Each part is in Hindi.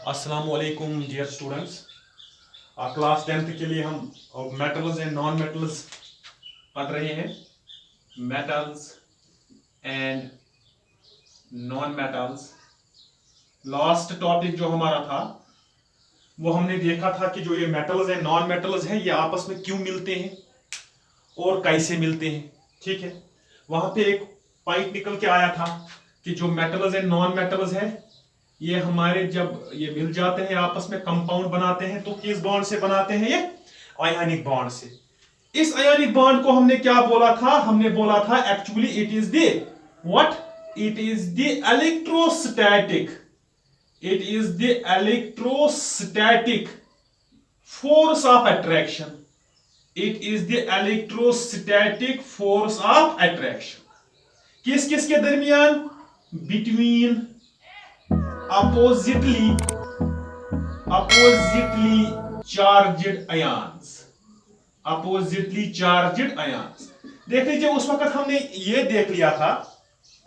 अस्सलामुअलैकुम डियर स्टूडेंट्स। क्लास 10th के लिए हम मेटल्स एंड नॉन मेटल्स पढ़ रहे हैं। Metals and non metals, last topic जो हमारा था वो हमने देखा था कि जो ये मेटल्स एंड नॉन मेटल्स हैं ये आपस में क्यों मिलते हैं और कैसे मिलते हैं। ठीक है, वहां पे एक पॉइंट निकल के आया था कि जो मेटल्स एंड नॉन मेटल्स हैं ये हमारे जब ये मिल जाते हैं आपस में कंपाउंड बनाते हैं तो किस बॉन्ड से बनाते हैं? ये आयोनिक बॉन्ड से। इस आयोनिक बॉन्ड को हमने क्या बोला था? हमने बोला था actually it is the what? It is the electrostatic, it is the electrostatic force of attraction, it is the electrostatic force of attraction. किस किस के दरमियान? Between oppositely charged ions, oppositely charged ions। देख लीजिए, उस वक्त हमने ये देख लिया था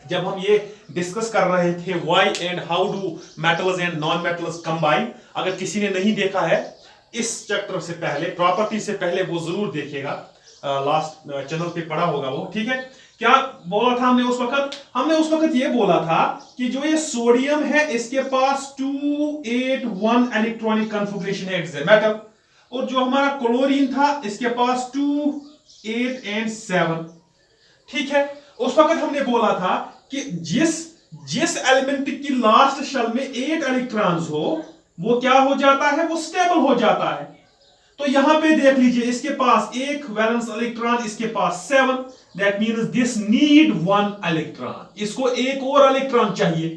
जब हम ये डिस्कस कर रहे थे why and how do metals and non metals combine. अगर किसी ने नहीं देखा है इस चैप्टर से पहले, प्रॉपर्टी से पहले, वो जरूर देखेगा, लास्ट चैनल पे पढ़ा होगा वो। ठीक है, क्या बोला था हमने उस वक्त? हमने उस वक्त ये बोला था कि जो ये सोडियम है इसके पास 281 इलेक्ट्रॉनिक कॉन्फ़िगरेशन है, इट्स अ मेटल। और जो हमारा क्लोरीन था इसके पास 2, 8 and 7। ठीक है, उस वक्त हमने बोला था कि जिस एलिमेंट की लास्ट शेल में 8 इलेक्ट्रॉन्स हो वो क्या हो जाता है? वो स्टेबल हो जाता है। तो यहां पे देख लीजिए, इसके पास एक वैलेंस इलेक्ट्रॉन, इसके पास 7, that means this need 1 electron. इसको एक और इलेक्ट्रॉन चाहिए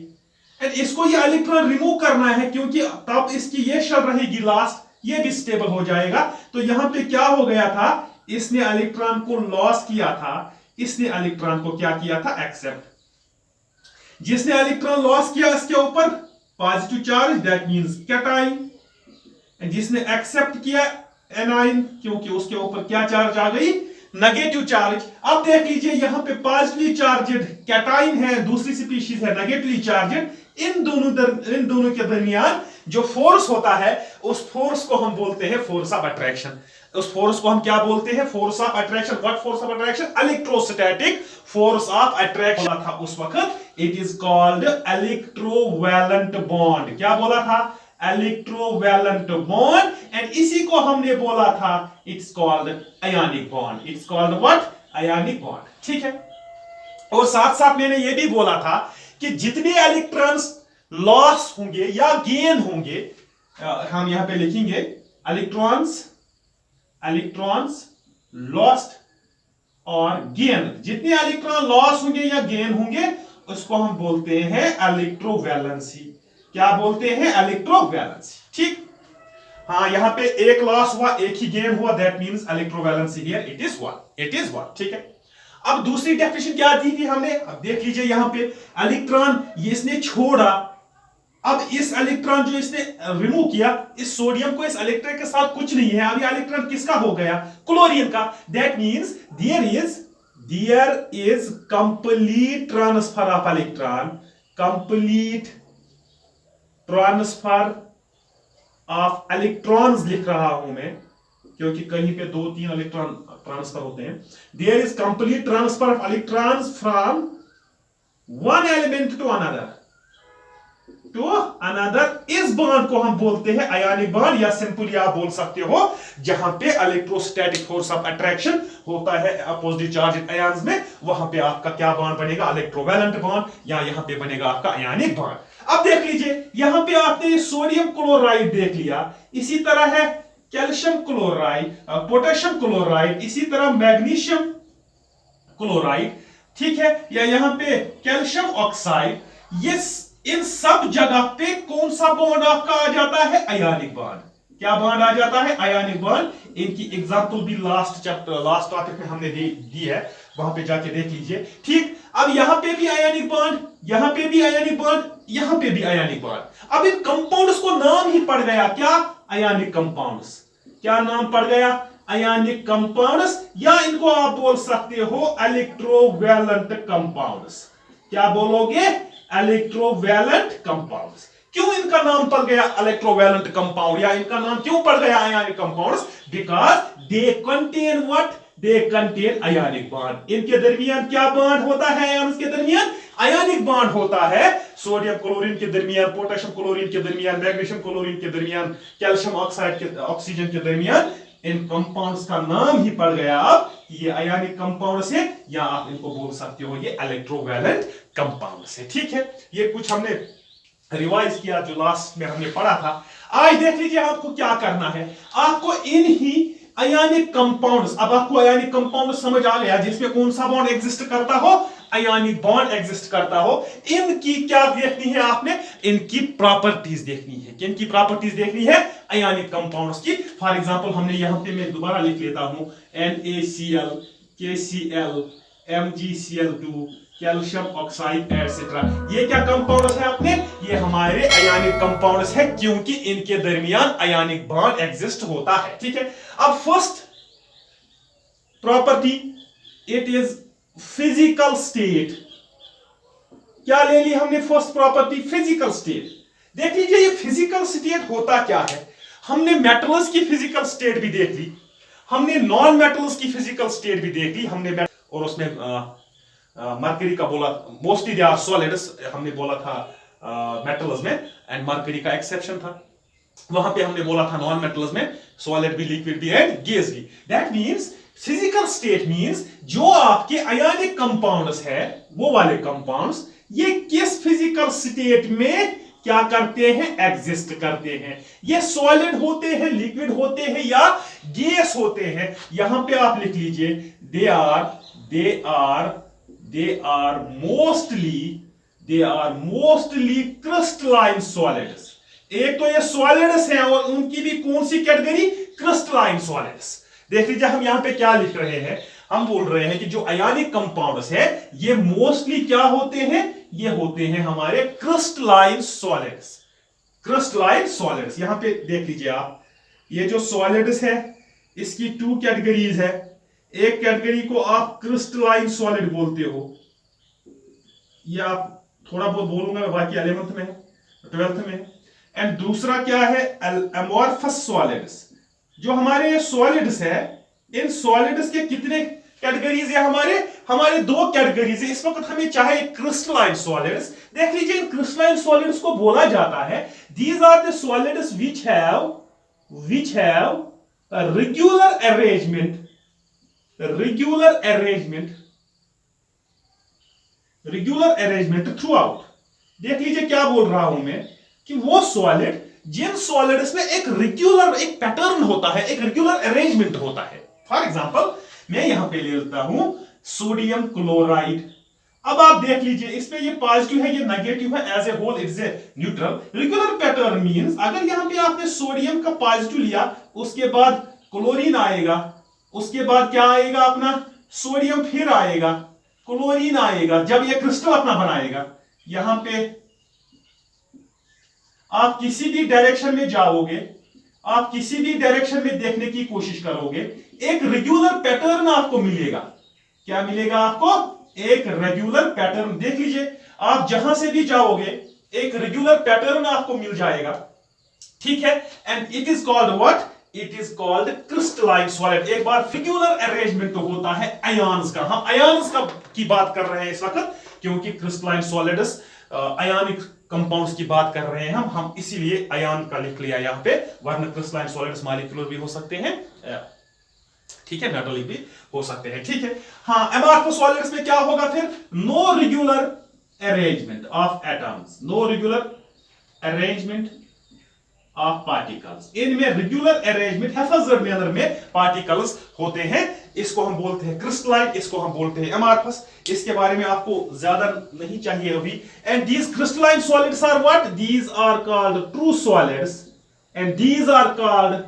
एंड इसको ये इलेक्ट्रॉन रिमूव करना है क्योंकि तब इसकी ये शेल रहेगी लास्ट, ये भी स्टेबल हो जाएगा। तो यहां पे क्या हो गया था? इसने इलेक्ट्रॉन को लॉस किया था, इसने इलेक्ट्रॉन को क्या किया था? एक्सेप्ट। जिसने इलेक्ट्रॉन लॉस किया इसके ऊपर positive charge, that means cation. जिसने एक्सेप्ट किया एनाइन, क्योंकि उसके ऊपर क्या चार्ज आ गई? Negative charge. अब देख लीजिए, यहां पे पॉजिटिवली चार्जेड कैटाइन है, दूसरी स्पीशीज है नेगेटिवली चार्जेड। इन दोनों के दरमियान जो फोर्स होता है उस फोर्स को हम बोलते हैं फोर्स ऑफ अट्रैक्शन। उस फोर्स को हम क्या बोलते हैं? Force of attraction. What force of attraction? Electrostatic force of attraction था उस वक्त। It is called electrovalent bond. क्या बोला था? Electrovalent bond. एंड इसी को हमने बोला था it's called ionic bond. It's called what? Ionic bond. ठीक है, और साथ साथ मैंने ये भी बोला था कि जितने इलेक्ट्रॉन्स लॉस होंगे या गेन होंगे, हम यहां पे लिखेंगे इलेक्ट्रॉन्स लॉस्ट और गेन। जितने इलेक्ट्रॉन लॉस होंगे या गेन होंगे उसको हम बोलते हैं इलेक्ट्रोवैलेंसी। क्या बोलते हैं? इलेक्ट्रोवैलेंसी। ठीक, हाँ, यहां पे एक लॉस हुआ, एक ही गेन हुआ, that means electrovalency here it is 1, it is 1। ठीक है, अब दूसरी डेफिनेशन क्या दी थी हमने? अब देख लीजिए, यहां पे इलेक्ट्रॉन ये इसने छोड़ा, अब इस इलेक्ट्रॉन जो इसने रिमूव किया, इस सोडियम को, इस इलेक्ट्रॉन के साथ कुछ नहीं है। अब ये इलेक्ट्रॉन किसका हो गया? क्लोरीन का। That means there is complete transfer of electron, complete transfer of electrons लिख रहा हूं मैं क्योंकि कहीं पे 2-3 इलेक्ट्रॉन ट्रांसफर होते हैं। There is complete transfer of electrons from one element to another इस बॉन्ड को हम बोलते हैं आयोनिक बॉन्ड, या सिंपली आप बोल सकते हो जहां पे इलेक्ट्रोस्टैटिक फोर्स ऑफ अट्रैक्शन होता है अपोजिट चार्ज आयंस में, वहां पे आपका क्या बॉन्ड बनेगा? इलेक्ट्रोवैलेंट बॉन्ड, या यहां पे बनेगा आपका आयोनिक बॉन्ड। अब देख लीजिए, यहां पे आपने सोडियम क्लोराइड देख लिया, इसी तरह है कैल्शियम क्लोराइड, पोटेशियम क्लोराइड, इसी तरह मैग्नीशियम क्लोराइड। ठीक है, या यहां पे कैल्शियम ऑक्साइड। ये इन सब जगह पे कौन सा बॉन्ड आपका आ जाता है? Ionic bond. क्या बॉन्ड आ जाता है? Ionic bond. इनकी एग्जांपल भी लास्ट टॉपिक में हमने दी है, वहां पे जाके देख लीजिए। ठीक, अब यहां पे भी आयोनिक बॉन्ड, यहां पे भी आयोनिक बॉन्ड, यहां पे भी आयोनिक बॉन्ड। अब इन कंपाउंड्स को नाम ही पड़ गया क्या? Ionic compounds. क्या नाम पड़ गया? आयोनिक कंपाउंड्स, या इनको आप बोल सकते हो इलेक्ट्रोवैलेंट कंपाउंड्स। क्या बोलोगे? Electrovalent compounds. क्यों इनका नाम पड़ गया इलेक्ट्रोवैलेंट कंपाउंड या इनका नाम क्यों पड़ गया ionic compounds? Because they contain what? They contain ionic bond. इनके दरमियान क्या बॉन्ड होता है? आयन्स के दरमियान आयनिक बॉन्ड होता है। सोडियम क्लोरीन के दरमियान, पोटेशियम क्लोरीन के दरमियान, मैग्नीशियम क्लोरीन के दरमियान, कैल्शियम ऑक्साइड के ऑक्सीजन के दरमियान। इन कंपाउंड्स का नाम ही पड़ गया अब ये आयनिक कंपाउंड्स है, या आप इनको बोल सकते हो ये इलेक्ट्रोवैलेंट कंपाउंड्स है। ठीक है, ये कुछ हमने रिवाइज किया जो लास्ट में हमने पढ़ा था। आज देख लीजिए आपको क्या करना है। आपको इन ही आयनिक कंपाउंड्स, अब आपको आयनिक कंपाउंड समझ आ गया जिसमें कौन सा बॉन्ड एग्जिस्ट करता हो? आयनिक बॉन्ड एग्जिस्ट करता हो। इनकी क्या देखनी है आपने? इनकी प्रॉपर्टीज देखनी है। किनकी प्रॉपर्टीज देखनी है? आयनिक कंपाउंड्स की। फॉर एग्जांपल हमने यहां पे मैं दोबारा लिख लेता हूं NaCl, KCl, MgCl2, calcium oxide etcetera. ये क्या कंपाउंड्स है अपने? ये हमारे आयनिक कंपाउंड्स है क्योंकि इनके दरमियान आयनिक बॉन्ड एग्जिस्ट होता है। ठीक है, अब first property, it is physical state. क्या ले ली हमने फर्स्ट प्रॉपर्टी? Physical state. देख लीजिए ये फिजिकल स्टेट होता क्या है। हमने मेटल्स की फिजिकल स्टेट भी देख ली, हमने नॉन मेटल्स की फिजिकल स्टेट भी देख ली, हमने और उसमें मरकरी का बोला मोस्टली दे आर सॉलिड्स, हमने बोला था मेटल्स में, एंड मरकरी का एक्सेप्शन था। वहां पे हमने बोला था नॉन मेटल्स में सॉलिड भी, लिक्विड भी एंड गैस भी। That means physical state means जो आपके आयनिक कंपाउंड्स है वो वाले कंपाउंड्स ये किस फिजिकल स्टेट में क्या करते हैं? एग्जिस्ट करते हैं। ये सॉलिड होते हैं, लिक्विड होते हैं या गैस होते हैं? यहां पे आप लिख लीजिए they are mostly crystalline solids. एक तो ये सॉलिड्स हैं और उनकी भी कौन सी कैटेगरी? Crystalline solids. देख लीजिए हम यहां पे क्या लिख रहे हैं, हम बोल रहे हैं कि जो आयनिक कंपाउंड्स है ये मोस्टली क्या होते हैं? ये होते हैं हमारे क्रिस्टलाइन सॉलिड्स। क्रिस्टलाइन सॉलिड्स यहां पे देख लीजिए आप, ये जो सॉलिड्स है इसकी 2 कैटेगरीज है। एक कैटेगरी को आप क्रिस्टलाइन सॉलिड बोलते हो, ये आप थोड़ा बहुत बोलूंगा, बाकी 11th में है, 12th में है। एंड दूसरा क्या है? Amorphous solids. जो हमारे सॉलिड्स है, इन सॉलिड्स के कितने कैटेगरीज है? हमारे 2 कैटेगरीज है इस वक्त। हमें चाहे क्रिस्टलाइन सॉलिड्स, देख लीजिए इन क्रिस्टलाइन सॉलिड्स को बोला जाता है these are the solids which have a regular arrangement throughout। देख लीजिए क्या बोल रहा हूं मैं कि वो सॉलिड जिन सॉलिड्स में एक पैटर्न होता है, एक रेगुलर अरेंजमेंट होता है। फॉर एग्जांपल मैं यहां पे ले लेता हूं सोडियम क्लोराइड। अब आप देख लीजिए इसमें ये पॉजिटिव है, ये नेगेटिव है, as a whole it's a neutral. Regular pattern means अगर यहां पे आपने सोडियम का पॉजिटिव लिया, उसके बाद क्लोरीन आएगा, उसके बाद क्या आएगा अपना सोडियम, फिर आएगा क्लोरीन आएगा। जब ये क्रिस्टल अपना बनाएगा, यहां पे आप किसी भी डायरेक्शन में जाओगे, आप किसी भी डायरेक्शन में देखने की कोशिश करोगे, एक रेगुलर पैटर्न आपको मिलेगा। क्या मिलेगा आपको? एक रेगुलर पैटर्न। देख लीजिए आप जहां से भी जाओगे एक रेगुलर पैटर्न आपको मिल जाएगा। ठीक है, and it is called what? It is called crystalline solid. एक बार रेगुलर अरेंजमेंट तो होता है आयन्स का। हम आयन्स का की बात कर रहे हैं इस वक्त क्योंकि क्रिस्टलाइन सॉलिड्स आयनिक कंपाउंड्स की बात कर रहे हैं हम इसीलिए आयन का लिख लिया यहां पे, वरना क्रिस्टलाइन सॉलिड्स मॉलिक्यूलर भी हो सकते हैं, ठीक है, मेटालिक भी हो सकते हैं। ठीक है, हाँ, अमॉर्फस सॉलिड्स में क्या होगा फिर? No regular arrangement of atoms, no regular arrangement of particles. इनमें रेगुलर अरेंजमेंट हैफाजर्ड मैनर में पार्टिकल्स होते हैं। इसको हम बोलते हैं क्रिस्टलाइन, इसको हम बोलते हैं अमॉर्फस। इसके बारे में आपको ज्यादा नहीं चाहिए अभी। And these crystalline solids are what? These are called true solids and these are called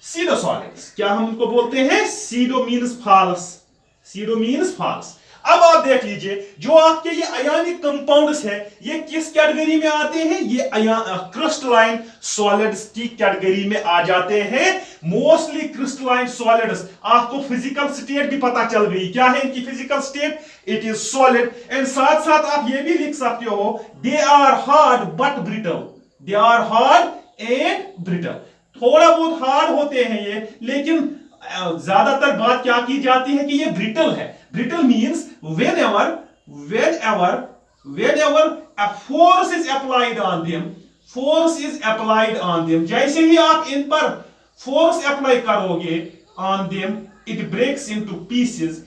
pseudo solids. क्या हम उनको बोलते हैं? Pseudo means false, pseudo means false. अब आप देख लीजिए जो आपके ये आयनिक कंपाउंड्स है ये किस कैटेगरी में आते हैं? ये क्रिस्टलाइन सॉलिड्स की कैटेगरी में आ जाते हैं। Mostly crystalline solids. आपको फिजिकल स्टेट भी पता चल गई, क्या है इनकी physical state? It is solid. And साथ साथ आप ये भी लिख सकते हो they are hard but brittle. They are hard and brittle. थोड़ा बहुत हार्ड होते हैं ये, लेकिन ज्यादातर बात क्या की जाती है कि ये ब्रिटल है। Brittle means whenever a force is applied on them, जैसे ही आप इन पर फोर्स अप्लाई करोगे on them, it breaks into pieces।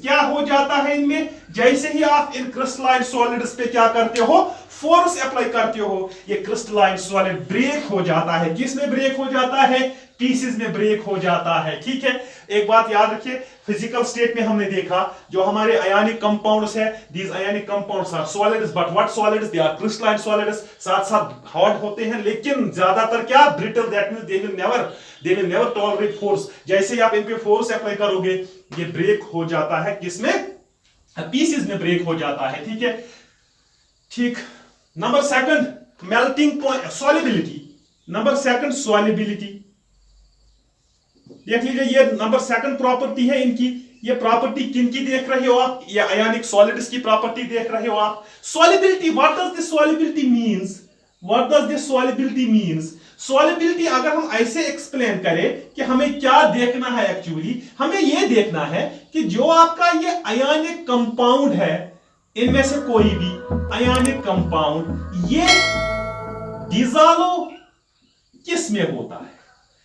क्या हो जाता है इनमें? जैसे ही आप इन क्रिस्टलाइन सॉलिड्स पे क्या करते हो, फोर्स अप्लाई करते हो, ये क्रिस्टलाइन सॉलिड ब्रेक हो जाता है। किस में ब्रेक हो जाता है? पीसेस में ब्रेक हो जाता है। ठीक है, एक बात याद रखिए, फिजिकल स्टेट में हमने देखा जो हमारे आयनिक कंपाउंड्स है, these ionic compounds are solids, but what solids? They are crystalline solids. साथ साथ हार्ड होते हैं, लेकिन ज्यादातर क्या? Brittle. That means they will never tolerate force. जैसे ही आप इन पे फोर्स अप्लाई करोगे, ये ब्रेक हो जाता है। किसमें? पीसेस में ब्रेक हो जाता है। ठीक है, ठीक। Number second, melting point, solubility. Number second, solubility. देख लीजिए, ये नंबर सेकंड प्रॉपर्टी है इनकी। ये प्रॉपर्टी किनकी देख रहे हो आप? ये आयनिक सॉलिड्स की प्रॉपर्टी देख रहे हो आप। Solubility, what does this solubility means? Solubility अगर हम ऐसे एक्सप्लेन करें कि हमें क्या देखना है, एक्चुअली हमें यह देखना है कि जो आपका ये आयनिक कंपाउंड है, इनमें से कोई भी आयनिक कंपाउंड, ये डिसॉल्व किस में होता है?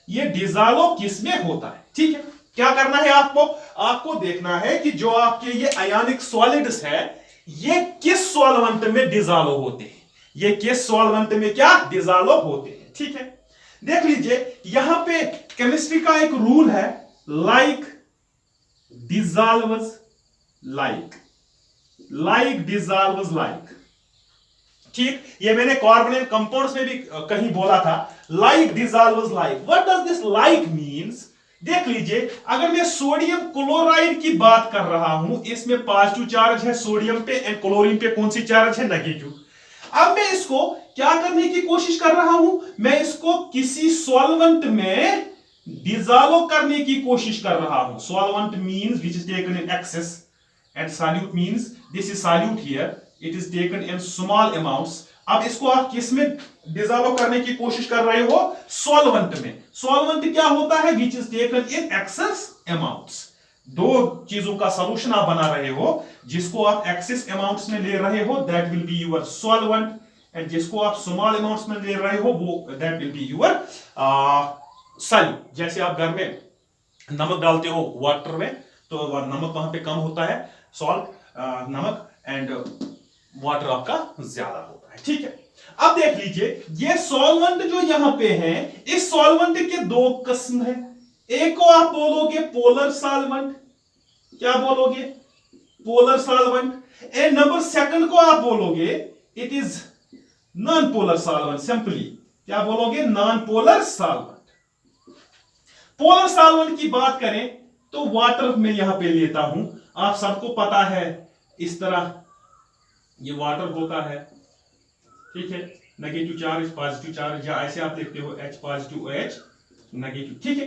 ये डिसॉल्व किस में होता है? ठीक है, क्या करना है आपको देखना है कि जो आपके ये आयनिक सॉलिड्स है, ये किस सॉल्वेंट में डिसॉल्व होते हैं। ये किस सॉल्वेंट में क्या डिसॉल्व होते हैं। ठीक है, देख लीजिए, यहां पे केमिस्ट्री का एक रूल है, लाइक डिसॉल्व्स लाइक। ठीक, ये मैंने कार्बोनिक कंपाउंड्स में भी कहीं बोला था, like dissolves like. What does this like means? देख लीजिए, अगर मैं सोडियम क्लोराइड की बात कर रहा हूं, इसमें पॉजिटिव चार्ज है सोडियम पे, एंड क्लोरीन पे कौन सी चार्ज है? नेगेटिव। अब मैं इसको क्या करने की कोशिश कर रहा हूं? मैं इसको किसी सॉल्वेंट में डिसॉल्व करने की कोशिश कर रहा हूं। Solvent means which is taken in excess, and solute means this is solute here, it is taken in small amounts. अब इसको आप किस में डिसॉल्व करने की कोशिश कर रहे हो? सॉल्वेंट में। सॉल्वेंट क्या होता है? Which is taken in excess amounts. दो चीजों का सॉल्यूशन आप बना रहे हो, जिसको आप एक्सेस अमाउंट्स में ले रहे हो, that will be your solvent, and जिसको आप स्मॉल अमाउंट्स में ले रहे हो, वो that will be your solute. जैसे आप घर में नमक डालते हो वाटर में, तो नमक वहां पे कम होता है, सॉल्ट नमक, एंड वाटर आपका ज्यादा होता है। ठीक है, अब देख लीजिए, ये सॉल्वेंट जो यहां पे है, इस सॉल्वेंट के दो किस्म है। एक को आप बोलोगे पोलर सॉल्वेंट। क्या बोलोगे? Polar solvent. And number second को आप बोलोगे it is non polar solvent. Simply क्या बोलोगे? Non polar solvent. Polar solvent की बात करें तो वाटर में यहां पे लेता हूं, आप सबको पता है, इस तरह ये वाटर होता है। ठीक है, नेगेटिव चार्ज पॉजिटिव चार्ज, या ऐसे आप लिखते हो H पॉजिटिव OH नेगेटिव। ठीक है,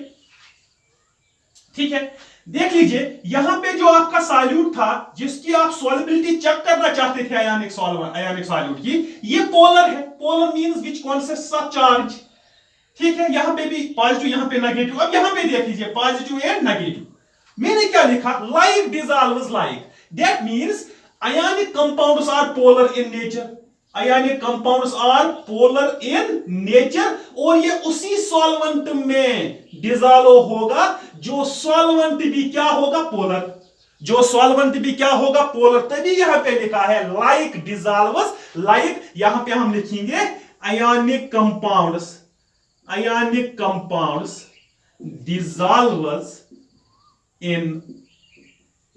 ठीक है, देख लीजिए, यहां पे जो आपका सॉल्यूट था, जिसकी आप सॉल्युबिलिटी चेक करना चाहते थे आयनिक सॉल्यूट की, ये पोलर है। Polar means which consists of charge. ठीक है, यहां पे भी पॉजिटिव, यहां पे नेगेटिव। अब यहां पे देख लीजिए, पॉजिटिव एंड नेगेटिव। मैंने क्या लिखा? Like dissolves like. That means ionic compounds are polar in nature. Ionic compounds are polar in nature, और ये उसी सॉल्वेंट में डिसॉल्व होगा जो सॉल्वेंट भी क्या होगा? पोलर। जो सॉल्वेंट भी क्या होगा? पोलर। तभी यहां पे लिखा है लाइक डिसॉल्व्स लाइक। यहां पे हम लिखेंगे ionic compounds dissolves in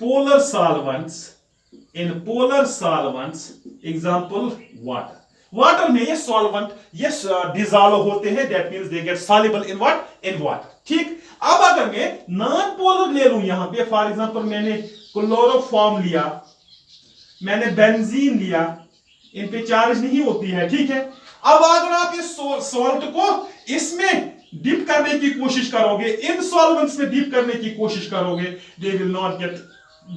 polar solvents, example water. Water में ये सॉल्वेंट ये डिसॉल्व होते हैं, that means they get soluble in what? In water. ठीक, अब अगर मैं नॉन पोलर ले लूं, यहां पे फॉर एग्जांपल मैंने क्लोरोफॉर्म लिया, मैंने बेंजीन लिया, इन पे चार्ज नहीं होती है। ठीक है, अब अगर आप इस सॉल्ट को इसमें डिप करने की कोशिश करोगे, इन सॉल्वेंट्स में डिप करने की कोशिश करोगे, they will not gate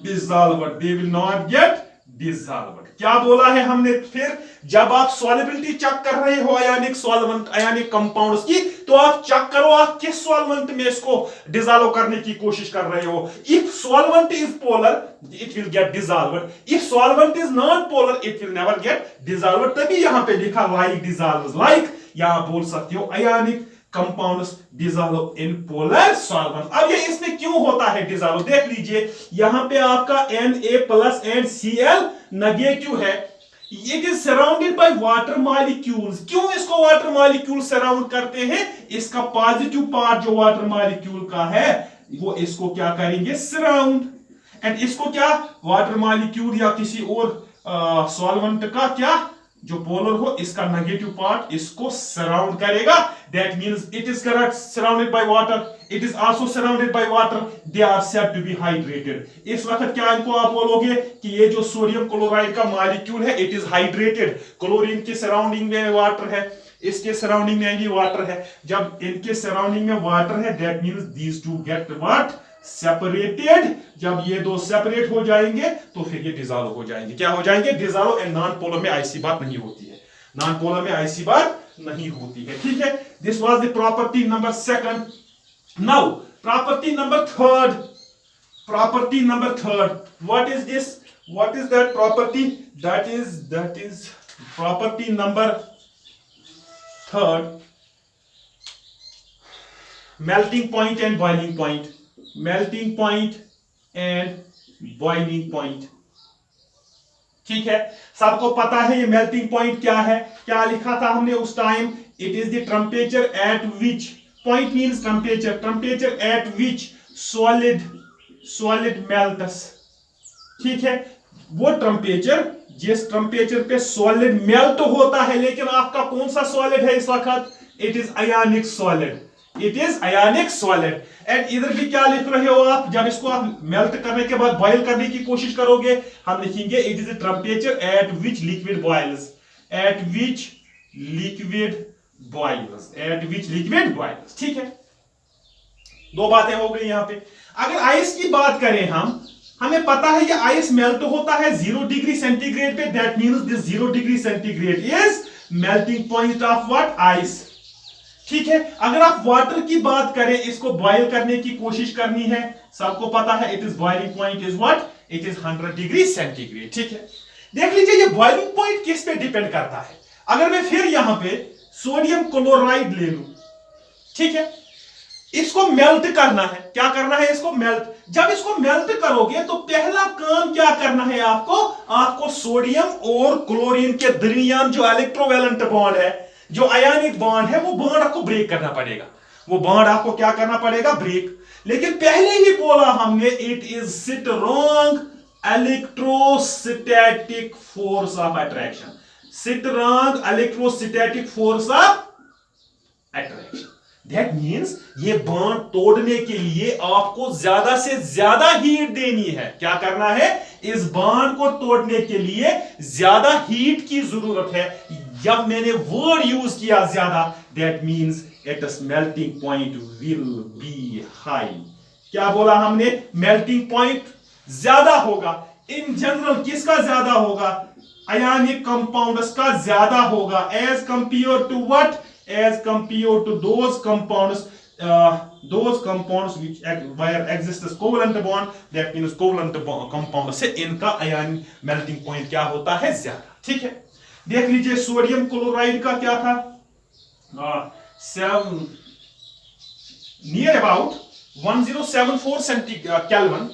dissolved, they will not get डिसॉल्वेंट। क्या बोला है हमने फिर, जब आप सॉल्युबिलिटी चेक कर रहे हो आयनिक सॉल्वेंट आयनिक कंपाउंड्स की, तो आप चेक करो आप किस सॉल्वेंट में इसको डिसॉल्व करने की कोशिश कर रहे हो। If solvent is polar it will get dissolved, if solvent is non polar it will never get dissolved. तभी यहां पे लिखा लाइक डिसॉल्व्स, लाइक या आप बोल सकते हो ionic compounds dissolve in polar solvent. अब ये इसमें क्यों होता है डिसॉल्व, देख लीजिए यहां पे आपका Na+ एंड Cl नेगेटिव है, it is surrounded by water molecules. क्यों इसको वाटर मॉलिक्यूल सराउंड करते हैं, इसका पॉजिटिव पार्ट जो वाटर मॉलिक्यूल का है वो इसको क्या करेंगे, सराउंड, एंड इसको क्या वाटर मॉलिक्यूल या किसी और सॉल्वेंट का क्या जो पोलर हो इसका नेगेटिव पार्ट इसको सराउंड करेगा। That means it is surrounded by water, it is also surrounded by water, they are said to be hydrated. इस वक्त क्या इनको आप बोलोगे कि ये जो सोडियम क्लोराइड का मॉलिक्यूल है इट इज हाइड्रेटेड, क्लोरीन के सराउंडिंग में वाटर है, इसके सराउंडिंग में भी वाटर है। जब इनके सराउंडिंग में वाटर है that means these two get what, separated. जब ये दो सेपरेट हो जाएंगे तो फिर ये डिसॉल्व हो जाएंगे, क्या हो जाएंगे, डिसॉल्व। एंड नॉन पोलर में ऐसी बात नहीं होती है, नॉन पोलर में ऐसी बात नहीं होती है, ठीक है। This was the property number 2। Now property number 3, property number 3, what is this, what is that property, that is property number 3, melting point and boiling point, melting point and boiling point, ठीक है। सबको पता है ये मेल्टिंग पॉइंट क्या है, क्या लिखा था हमने उस time, it is the temperature at which, point means temperature, temperature at which solid melts, ठीक है। वो टेम्परेचर जिस टेम्परेचर पे सॉलिड मेल्ट होता है, लेकिन आपका कौन सा सॉलिड है इस वक्त, it is ionic solid, it is ionic solid. And इधर भी क्या लिख रहे हो आप, जब इसको आप मेल्ट करने के बाद बॉयल करने की कोशिश करोगे हम लिखेंगे it is the temperature at which liquid boils, at which liquid boils, at which liquid boils, ठीक है। दो बातें हो गई यहां पे। अगर आइस की बात करें हमें पता है ये आइस मेल्ट होता है 0 डिग्री सेंटीग्रेड पे, that means this 0 degree centigrade is melting point of what, ice, ठीक है। अगर आप वाटर की बात करें, इसको बॉयल करने की कोशिश करनी है, सबको पता है it is boiling point is what, it is 100 degree centigrade, ठीक है। देख लीजिए ये बॉइलिंग पॉइंट किस पे डिपेंड करता है। अगर मैं फिर यहां पे सोडियम क्लोराइड ले लूं, ठीक है, इसको मेल्ट करना है, क्या करना है, इसको मेल्ट। जब इसको मेल्ट करोगे तो पहला काम क्या करना है आपको सोडियम और क्लोरीन के दरमियान जो इलेक्ट्रोवैलेंट बॉन्ड है, जो आयनिक बॉन्ड है, वो बॉन्ड आपको ब्रेक करना पड़ेगा, वो बॉन्ड आपको क्या करना पड़ेगा, ब्रेक। लेकिन पहले ही बोला हमने it is strong electrostatic force of attraction, strong electrostatic force of attraction. That means ये बॉन्ड तोड़ने के लिए आपको ज्यादा से ज्यादा हीट देनी है, क्या करना है, इस बॉन्ड को तोड़ने के लिए ज्यादा हीट की जरूरत है। जब मैंने वर्ड यूज किया ज्यादा, that means it's melting point will be high. क्या बोला हमने, मेल्टिंग पॉइंट ज्यादा होगा। इन जनरल किसका ज्यादा होगा, आयनिक कंपाउंड्स का ज्यादा होगा, as compare to what, as compared to those compounds which where exists covalent bond, that means covalent compound से इनका आयन मेल्टिंग पॉइंट क्या होता है, ज्यादा, ठीक है। देख लीजिए सोडियम क्लोराइड का क्या था, नियर अबाउट 1074 केल्विन,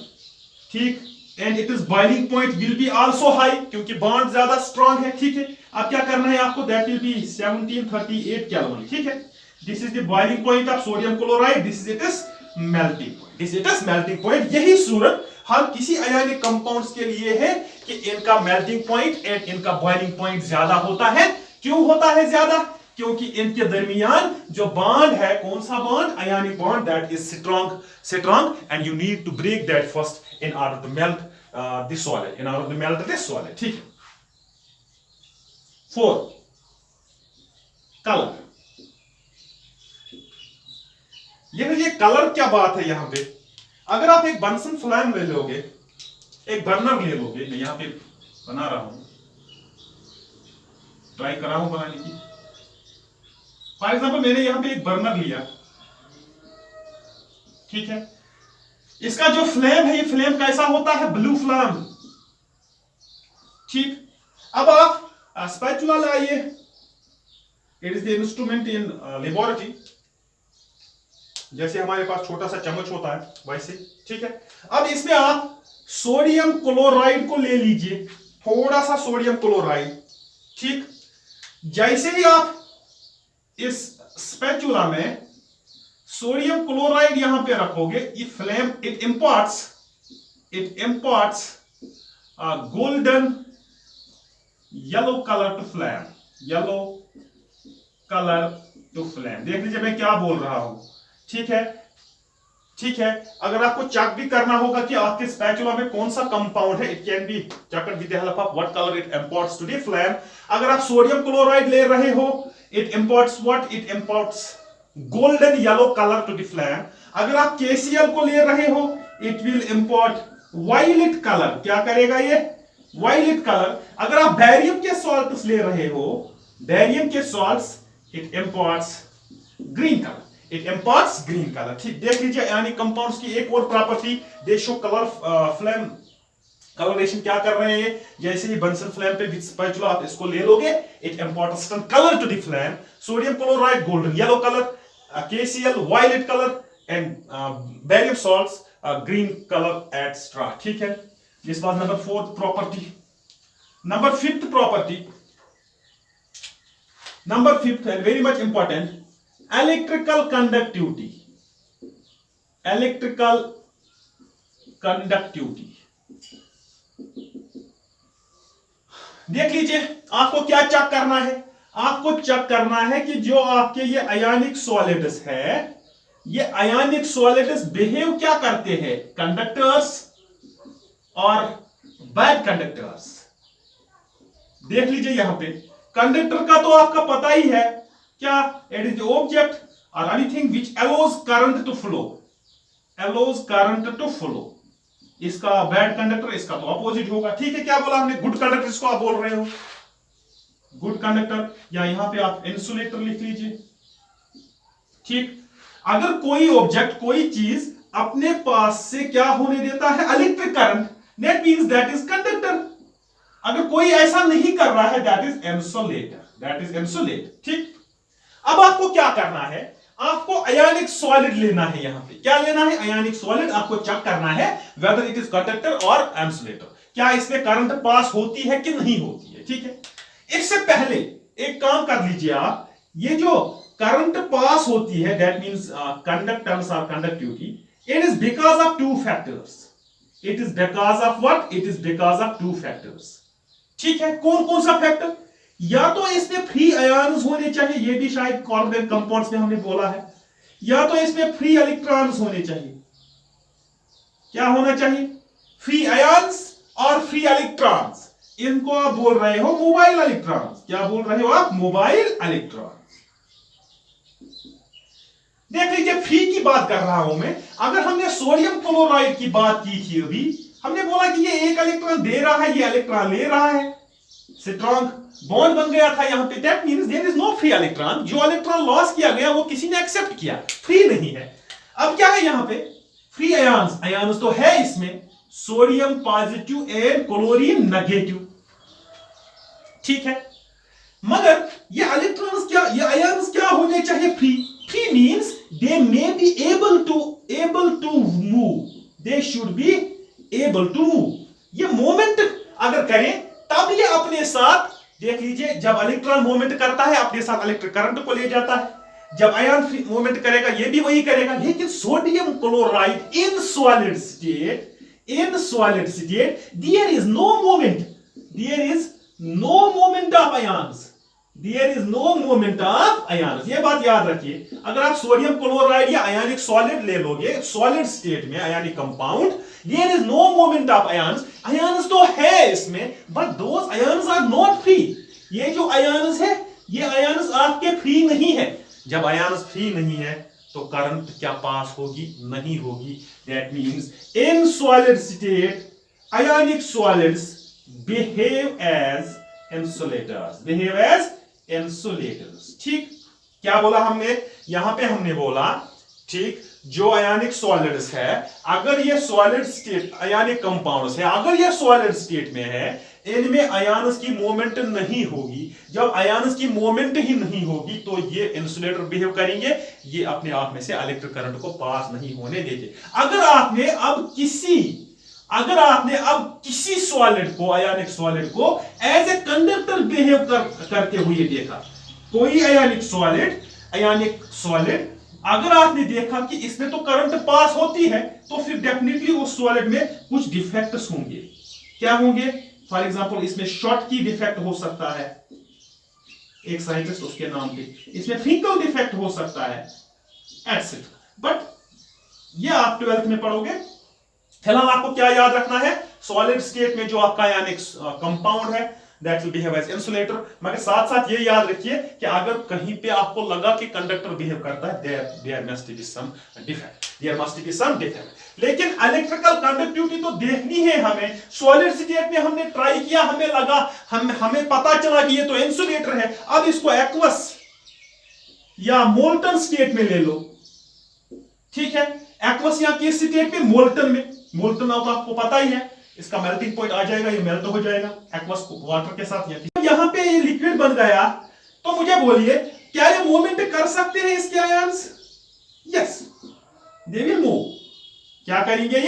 ठीक, and it is boiling point will be also high, क्योंकि बॉन्ड ज्यादा स्ट्रांग है, ठीक है। अब क्या करना है आपको, दैट विल बी 1738 केल्विन, ठीक है। This is the boiling point of sodium chloride, this is it is melting point, this it is melting point. यही सूरत हर किसी आयनिक कंपाउंड्स के लिए है कि इनका मेल्टिंग पॉइंट एंड इनका बॉइलिंग पॉइंट ज्यादा होता है। क्यों होता है ज्यादा, क्योंकि इनके दरमियान जो बॉन्ड है, कौन सा bond, ionic bond, that is strong and you need to break that first in order to melt this solid, in order to melt this solid, ठीक है। 4 कलर, ये कलर क्या बात है यहां पे। अगर आप एक बंसन फ्लैम ले लोगे, एक बर्नर ले लोगे, मैं यहां पे बना रहा हूं, ट्राई कर रहा हूं बनाने की। फॉर एग्जाम्पल मैंने यहां पे एक बर्नर लिया, ठीक है, इसका जो फ्लेम है, ये फ्लेम कैसा होता है, ब्लू फ्लेम, ठीक। अब आप स्पैचुला लाइए, it is the instrument in laboratory, जैसे हमारे पास छोटा सा चम्मच होता है वैसे, ठीक है। अब इसमें आप सोडियम क्लोराइड को ले लीजिए, थोड़ा सा सोडियम क्लोराइड, ठीक। जैसे ही आप इस स्पैचुला में सोडियम क्लोराइड यहां पे रखोगे, ये flame it imports golden yellow colour to flame, yellow colour to flame. देख लीजिए मैं क्या बोल रहा हूं, ठीक है, ठीक है। अगर आपको चेक भी करना होगा कि आपके स्पैचुला में कौन सा कंपाउंड है, it can be checked with the help of what colour it imports to the flame. अगर आप सोडियम क्लोराइड ले रहे हो, it imports what, it imports golden yellow colour to the flame. अगर आप KCl को ले रहे हो, it will import violet colour, क्या करेगा ये, वायलेट कलर। अगर आप बैरियम के सॉल्ट्स ले रहे हो, बैरियम के salts, it imports green colour, it imports green colour, ठीक। देख लीजिए यानी कंपाउंड्स की एक और property, they show colour, flame colouration क्या कर रहे हैं, जैसे ही बंसन फ्लेम पे विद स्पैचुला आप इसको ले लोगे, it imports colour to the flame. Sodium chloride golden yellow colour, KCl violet colour, and barium salts green colour extra, ठीक है। This was number 4th property. Number 5th property, number 5th and very much important, electrical conductivity, electrical conductivity. देख लीजिए आपको क्या चेक करना है, आपको चेक करना है कि जो आपके ये आयनिक सॉलिड्स है, ये आयनिक सॉलिड्स बिहेव क्या करते हैं, कंडक्टर्स और बैड कंडक्टर्स। देख लीजिए यहां पे कंडक्टर का तो आपका पता ही है क्या, इट इज द ऑब्जेक्ट और anything which allows current to flow, allows current to flow. इसका बैड कंडक्टर, इसका तो अपोजिट होगा, ठीक है। क्या बोला हमने, गुड कंडक्टर इसको आप बोल रहे हो, गुड कंडक्टर, या यहां पे आप इंसुलेटर लिख लीजिए, ठीक। अगर कोई ऑब्जेक्ट, कोई चीज अपने पास से क्या होने देता है, electric current, that means that is conductor. अगर कोई ऐसा नहीं कर रहा है, that is insulator, that is insulate, ठीक। अब आपको क्या करना है, आपको आयनिक सॉलिड लेना है, यहां पे क्या लेना है, आयनिक सॉलिड। आपको चेक करना है वेदर इट इज कंडक्टर और इंसुलेटर, क्या इसमें करंट पास होती है कि नहीं होती है, ठीक है। इससे पहले एक काम कर लीजिए आप, ये जो करंट पास होती है, दैट मींस कंडक्टेंस और conductivity, it is because of 2 factors, it is because of what, it is because of 2 factors, ठीक है। कौन कौन सा फैक्टर, या तो इसमें फ्री आयन्स होने चाहिए, ये भी शायद कॉर्पोरेट कंपाउंड्स में हमने बोला है, या तो इसमें फ्री इलेक्ट्रॉन्स होने चाहिए। क्या होना चाहिए, फ्री आयन्स और फ्री इलेक्ट्रॉन्स। इनको आप बोल रहे हो मोबाइल इलेक्ट्रॉन्स, क्या बोल रहे हो आप, मोबाइल इलेक्ट्रॉन्स। देख लीजिए फ्री की बात कर रहा हूं मैं। अगर हमने सोडियम क्लोराइड की बात की थी अभी, हमने बोला कि ये एक इलेक्ट्रॉन दे रहा है, ये इलेक्ट्रॉन ले रहा है, स्ट्रॉन्ग बॉन्ड बन गया था यहां पे, that means there is no free electron. जो इलेक्ट्रॉन लॉस किया गया वो किसी ने एक्सेप्ट किया, फ्री नहीं है। अब क्या है यहां पे, फ्री आयन्स, आयन्स तो है इसमें, sodium positive and chlorine negative, ठीक है। मगर ये इलेक्ट्रॉन्स क्या, ये आयन्स क्या होने चाहिए, free. Free means they may be able to move, they should be able to move. ये मोमेंट अगर करें तब ये अपने साथ, देख लीजिए जब इलेक्ट्रॉन मूवमेंट करता है अपने साथ इलेक्ट्रिक करंट को ले जाता है, जब आयन मूवमेंट करेगा ये भी वही करेगा। लेकिन sodium chloride in solid state, there is no movement, there is no movement of ions, there is no movement of ions. ये बात याद रखिए। अगर आप सोडियम क्लोराइड या आयनिक सॉलिड ले लोगे सॉलिड स्टेट में, ionic compound, there is no movement of ions. Ions तो है इसमें, but those ions are not free. ये जो आयन्स है, ये आयन्स आपके फ्री नहीं है। जब आयन्स फ्री नहीं है तो करंट क्या पास होगी, नहीं होगी। That means in solid state ionic solids behave as insulators, behave as insulators। ठीक, क्या बोला हमने यहां पे? हमने बोला ठीक, जो आयनिक सॉलिड्स है, अगर ये सॉलिड स्टेट आयनिक कंपाउंड्स है, अगर ये सॉलिड स्टेट में है, इनमें आयन्स की मूवमेंट नहीं होगी। जब आयन्स की मूवमेंट ही नहीं होगी तो ये इंसुलेटर बिहेव करेंगे, ये अपने आप में से इलेक्ट्रिक करंट को पास नहीं होने देंगे। अगर आपने अब किसी सॉलिड को, आयनिक सॉलिड को एज ए कंडक्टर बिहेव करते हुए देखा, कोई आयनिक सॉलिड अगर आपने देखा कि इसमें तो करंट पास होती है, तो फिर डेफिनेटली उस सॉलिड में कुछ डिफेक्ट्स होंगे। क्या होंगे? फॉर एग्जांपल इसमें शॉर्ट की डिफेक्ट हो सकता है, एक साइंटिस्ट उसके नाम पे, इसमें फिंकल डिफेक्ट हो सकता है, एटसेट्रा। बट ये आप 12th में पढ़ोगे। फिलहाल आपको क्या याद रखना है? सॉलिड स्टेट में जो आपका आयनिक कंपाउंड है that will behave as insulator. मगर साथ साथ ये याद रखिए कि अगर कहीं पे आपको लगा कि कंडक्टर बिहेव करता है, there must be some defect. लेकिन इलेक्ट्रिकल कंडक्टिविटी तो देखनी है हमें। सॉलिड स्टेट में हमने ट्राई किया, हमें लगा, हमें पता चला कि ये तो इंसुलेटर है। अब इसको एक्वस या मोल्टन स्टेट में ले लो, ठीक है? एक्वस या किस स्टेट में? मोल्टन में। मोल्टन आपको पता ही है, इसका मेल्टिंग पॉइंट आ जाएगा, ये मेल्ट हो जाएगा एक्वस वाटर के साथ। यहां पे ये लिक्विड बन गया, तो मुझे बोलिए क्या ये मूवमेंट कर सकते हैं इसके ions? Yes, they will move. क्या करेंगे?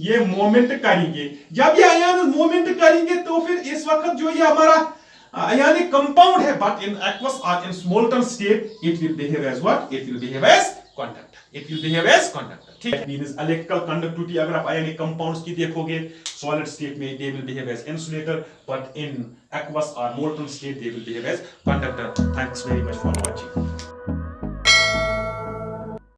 ये मूवमेंट करेंगे। जब ये आयन मूवमेंट करेंगे तो फिर इस वक्त जो ये हमारा आयनिक कंपाउंड है, बट इन एक्वस और in molten state it will behave as what? It will behave as conductor. It will behave as conductor. ठीक है, मींस इलेक्ट्रिकल कंडक्टिविटी अगर आप आयनिक कंपाउंड्स की देखोगे, सॉलिड स्टेट में they will behave as insulator, but in aqueous और molten state they will behave as conductor. Thanks very much for watching.